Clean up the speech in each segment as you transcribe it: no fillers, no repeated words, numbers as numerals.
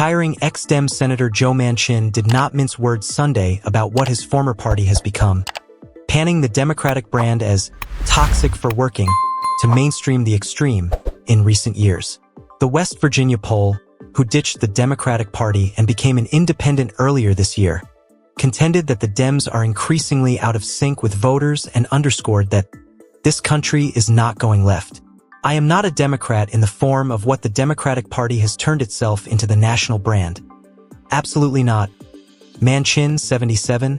Retiring ex-Dem Senator Joe Manchin did not mince words Sunday about what his former party has become, panning the Democratic brand as toxic for working to mainstream the extreme in recent years. The West Virginia poll, who ditched the Democratic Party and became an independent earlier this year, contended that the Dems are increasingly out of sync with voters and underscored that this country is not going left. I am not a Democrat in the form of what the Democratic Party has turned itself into the national brand. Absolutely not. Manchin, 77,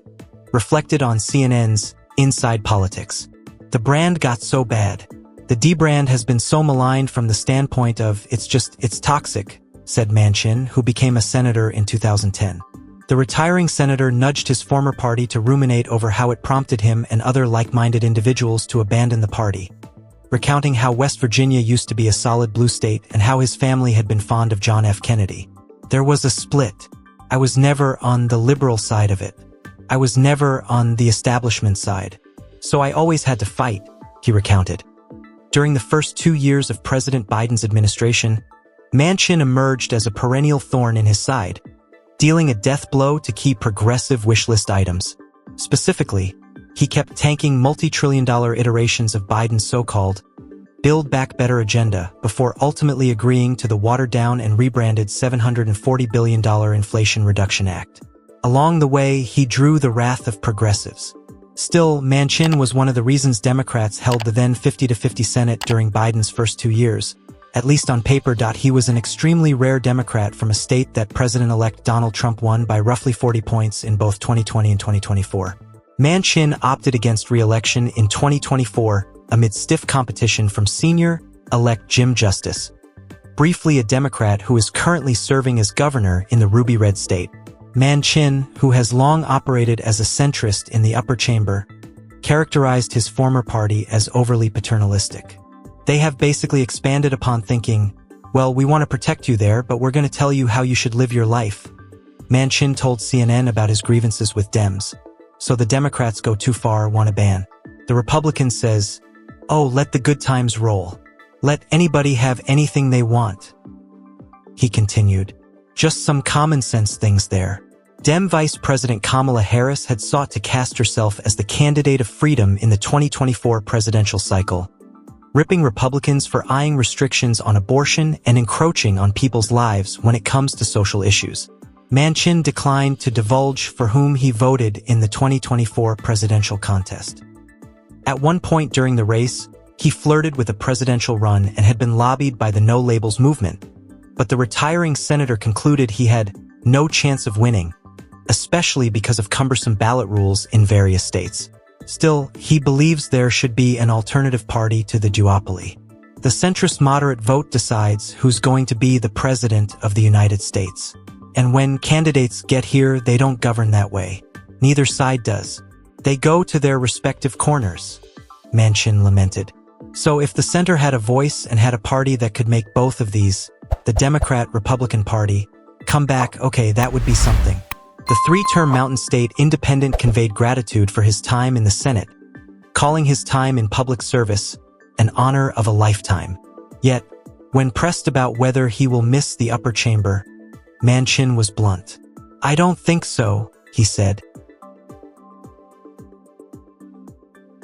reflected on CNN's Inside Politics. The brand got so bad. The D brand has been so maligned from the standpoint of it's toxic, said Manchin, who became a senator in 2010. The retiring senator nudged his former party to ruminate over how it prompted him and other like-minded individuals to abandon the party, recounting how West Virginia used to be a solid blue state and how his family had been fond of John F. Kennedy. There was a split. I was never on the liberal side of it. I was never on the establishment side. So I always had to fight, he recounted. During the first 2 years of President Biden's administration, Manchin emerged as a perennial thorn in his side, dealing a death blow to key progressive wish list items. Specifically, he kept tanking multi-trillion-dollar iterations of Biden's so-called Build Back Better agenda before ultimately agreeing to the watered-down and rebranded $740 billion Inflation Reduction Act. Along the way, he drew the wrath of progressives. Still, Manchin was one of the reasons Democrats held the then 50-50 Senate during Biden's first 2 years. At least on paper. He was an extremely rare Democrat from a state that President-elect Donald Trump won by roughly 40 points in both 2020 and 2024. Manchin opted against re-election in 2024 amid stiff competition from senior-elect Jim Justice, briefly a Democrat who is currently serving as governor in the Ruby Red state. Manchin, who has long operated as a centrist in the upper chamber, characterized his former party as overly paternalistic. They have basically expanded upon thinking, well, we want to protect you there, but we're going to tell you how you should live your life. Manchin told CNN about his grievances with Dems. So the Democrats go too far, want to ban. The Republican says, oh, let the good times roll. Let anybody have anything they want. He continued, just some common sense things there. Dem Vice President Kamala Harris had sought to cast herself as the candidate of freedom in the 2024 presidential cycle, ripping Republicans for eyeing restrictions on abortion and encroaching on people's lives when it comes to social issues. Manchin declined to divulge for whom he voted in the 2024 presidential contest. At one point during the race, he flirted with a presidential run and had been lobbied by the No Labels movement, but the retiring senator concluded he had no chance of winning, especially because of cumbersome ballot rules in various states. Still, he believes there should be an alternative party to the duopoly. The centrist moderate vote decides who's going to be the president of the United States. And when candidates get here, they don't govern that way. Neither side does. They go to their respective corners, Manchin lamented. So if the center had a voice and had a party that could make both of these, the Democrat-Republican Party, come back, okay, that would be something. The three-term Mountain State independent conveyed gratitude for his time in the Senate, calling his time in public service an honor of a lifetime. Yet, when pressed about whether he will miss the upper chamber, Manchin was blunt. I don't think so, he said.